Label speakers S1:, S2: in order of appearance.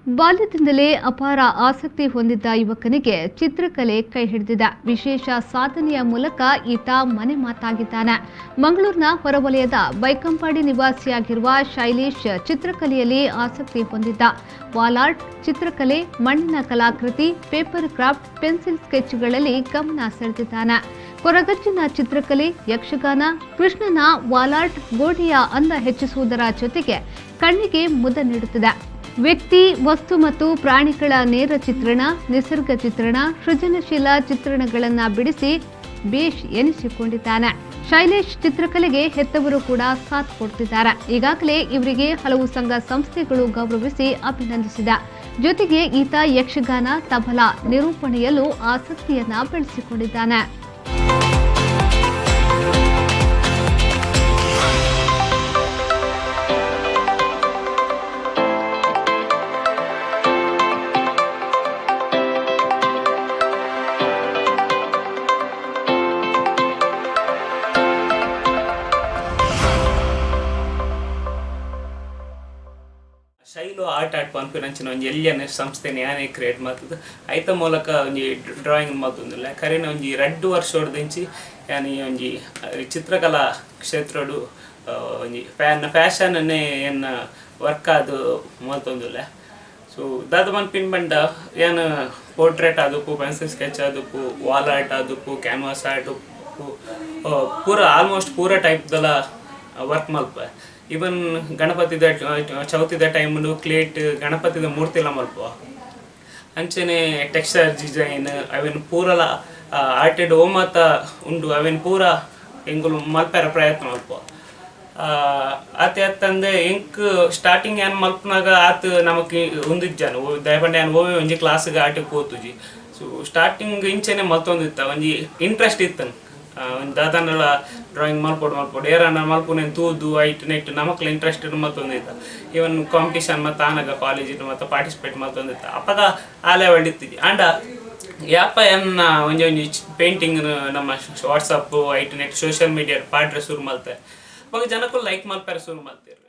S1: ಬಾಲ್ಯದಿಂದಲೇ ಅಪಾರ ಆಸಕ್ತಿ ಹೊಂದಿದ್ದ ಯುವಕನಿಗೆ ಚಿತ್ರಕಲೆ ಕೈ ಹಿಡಿದಿದೆ. ವಿಶೇಷ ಸಾಧನೆಯ ಮೂಲಕ ಈತ ಮನೆ ಮಾತಾಗಿದ್ದಾನೆ. ಮಂಗಳೂರಿನ ಹೊರವಲಯದ ಬೈಕಂಪಾಡಿ ನಿವಾಸಿಯಾಗಿರುವ ಶೈಲೇಶ್ ಚಿತ್ರಕಲೆಯಲ್ಲಿ ಆಸಕ್ತಿ ಹೊಂದಿದ್ದ. ವಾಲ್ ಆರ್ಟ್, ಚಿತ್ರಕಲೆ, ಮಣ್ಣಿನ ಕಲಾಕೃತಿ, ಪೇಪರ್ ಕ್ರಾಫ್ಟ್, ಪೆನ್ಸಿಲ್ ಸ್ಕೆಚ್ಗಳಲ್ಲಿ ಗಮನ ಸೆಳೆದಿದ್ದಾನೆ. ಕೊರಗಜ್ಜನ ಚಿತ್ರಕಲೆ, ಯಕ್ಷಗಾನ, ಕೃಷ್ಣನ ವಾಲ್ ಆರ್ಟ್ ಗೋಡೆಯ ಅಂದ ಹೆಚ್ಚಿಸುವುದರ ಜೊತೆಗೆ ಕಣ್ಣಿಗೆ ಮುದ ನೀಡುತ್ತದೆ. ವ್ಯಕ್ತಿ, ವಸ್ತು ಮತ್ತು ಪ್ರಾಣಿಗಳ ನೇರ ಚಿತ್ರಣ, ನಿಸರ್ಗ ಚಿತ್ರಣ, ಸೃಜನಶೀಲ ಚಿತ್ರಣಗಳನ್ನು ಬಿಡಿಸಿ ಬೇಷ್ ಎನಿಸಿಕೊಂಡಿದ್ದಾನೆ. ಶೈಲೇಶ್ ಚಿತ್ರಕಲೆಗೆ ಹೆತ್ತವರು ಕೂಡ ಸಾಥ್ ಕೊಡ್ತಿದ್ದಾರೆ. ಈಗಾಗಲೇ ಇವರಿಗೆ ಹಲವು ಸಂಘ ಸಂಸ್ಥೆಗಳು ಗೌರವಿಸಿ ಅಭಿನಂದಿಸಿದೆ. ಜೊತೆಗೆ ಈತ ಯಕ್ಷಗಾನ, ತಬಲಾ ನಿರೂಪಣೆಯಲ್ಲೂ ಆಸಕ್ತಿಯನ್ನ ಬೆಳೆಸಿಕೊಂಡಿದ್ದಾನೆ.
S2: ಶೈಲು ಆರ್ಟ್ ಕಾನ್ಫಿಡೆನ್ಸ್ ಒಂಜಿ ಎಲ್ಲಿಯನ ಸಂಸ್ಥೆ ಯಾನೇ ಕ್ರಿಯೇಟ್ ಮಾಡ್ತದೆ ಐತ ಮೂಲಕ ಒಂಜಿ ಡ್ರಾಯಿಂಗ್ ಮಾಡ್ತೊಂದಿಲ್ಲ ಕರೆನ ಒಂಜಿ 2 ವರ್ಷ ಹೊಡೆದಿಂಚಿ ಯಾನಿ ಒಂಜಿ ಚಿತ್ರಕಲಾ ಕ್ಷೇತ್ರಡು ಒಂಜಿ ಫ್ಯಾಷನ್ ಅನ್ನೇ ಏನು ವರ್ಕ್ ಅದು ಮಾಡ್ತೊಂದಿಲ್ಲ. ಸೊ ದಾದ ಮನ್ಪಿನ್ ಬಂಡ ಏನು ಪೋರ್ಟ್ರೇಟ್ ಆದಪ್ಪು, ಪೆನ್ಸಿಲ್ ಸ್ಕೆಚ್ ಆದಪ್ಪು, ವಾಲ್ ಆರ್ಟ್ ಆದಪ್ಪು, ಕ್ಯಾನ್ವಾಸ್ ಆರ್ಟ್ ಪೂರ ಆಲ್ಮೋಸ್ಟ್ ಪೂರ ಟೈಪ್ದೆಲ್ಲ ವರ್ಕ್ ಮಲ್ಪ. ಇವನ್ ಗಣಪತಿದ ಚೌತಿದ ಟೈಮು ಕ್ಲೇಟ್ ಗಣಪತಿದ ಮೂರ್ತಿಲ ಮಲ್ಪ ಅಂಚನೆ ಟೆಕ್ಸ್ಚರ್ ಡಿಸೈನ್ ಅವೇನು ಪೂರಲ ಆರ್ಟೆಡ್ ಓಮಾತ ಉಂಡು ಅವೇನು ಪೂರ ಎಂಗುಲು ಮಲ್ಪರ ಪ್ರಯತ್ನ ಮಲ್ಪ. ಆತಂದೆ ಎಂಕ್ ಸ್ಟಾರ್ಟಿಂಗ್ ಏನು ಮಲ್ಪನಾಗ ಆತ ನಮಕ್ ಒಂದಿಜ್ಜಾನು ದಯಪಂಡ ಏನು ಓವೆ ಒಂಜಿ ಕ್ಲಾಸ್ಗೆ ಆಟಕ್ಕೆ ಹೋತುಜಿ. ಸೊ ಸ್ಟಾರ್ಟಿಂಗ್ ಇಂಚೆನೆ ಮಲ್ತೊಂದಿತ್ತ ಒಂಜಿ ಇಂಟ್ರೆಸ್ಟ್ ಇತ್ತನು ಒಂದು ದಾದನೆಲ್ಲ ಡ್ರಾಯಿಂಗ್ ಮಲ್ಪೊಡು ಏರನ್ನ ಮಲ್ಪುನೇನು ತೂದು ಐಟ್ ನೆಟ್ ನಮಕ್ಲ ಇಂಟ್ರೆಸ್ಟ್ ಮಲ್ತೊಂದಿತ್ತ. ಇವನ್ ಕಾಂಪಿಟೇಷನ್ ಮತ್ತು ಆನಾಗ ಕಾಲೇಜಿನ ಮತ್ತು ಪಾರ್ಟಿಸಿಪೇಟ್ ಮಲ್ತೊಂದಿತ್ತ ಅಪ್ಪಾಗ ಆ ಲೆವೆಲ್ ಇತ್ತಿದ್ದಿ ಆಂಡ ಯಾಪ ಎನ್ನ ಒಂಜಿ ಒಂಜಿ ಪೇಂಟಿಂಗ್ ನಮ್ಮ ವಾಟ್ಸಪ್ ಐಟ್ ನೆಟ್ ಸೋಷಿಯಲ್ ಮೀಡಿಯಾ ಪಾಡ್ರೆ ಶುರು ಮಲ್ತೆ ಅವಾಗ ಜನಕ್ಕೂ ಲೈಕ್ ಮಲ್ಪಾರೆ ಶುರು ಮಲ್ತಿರು.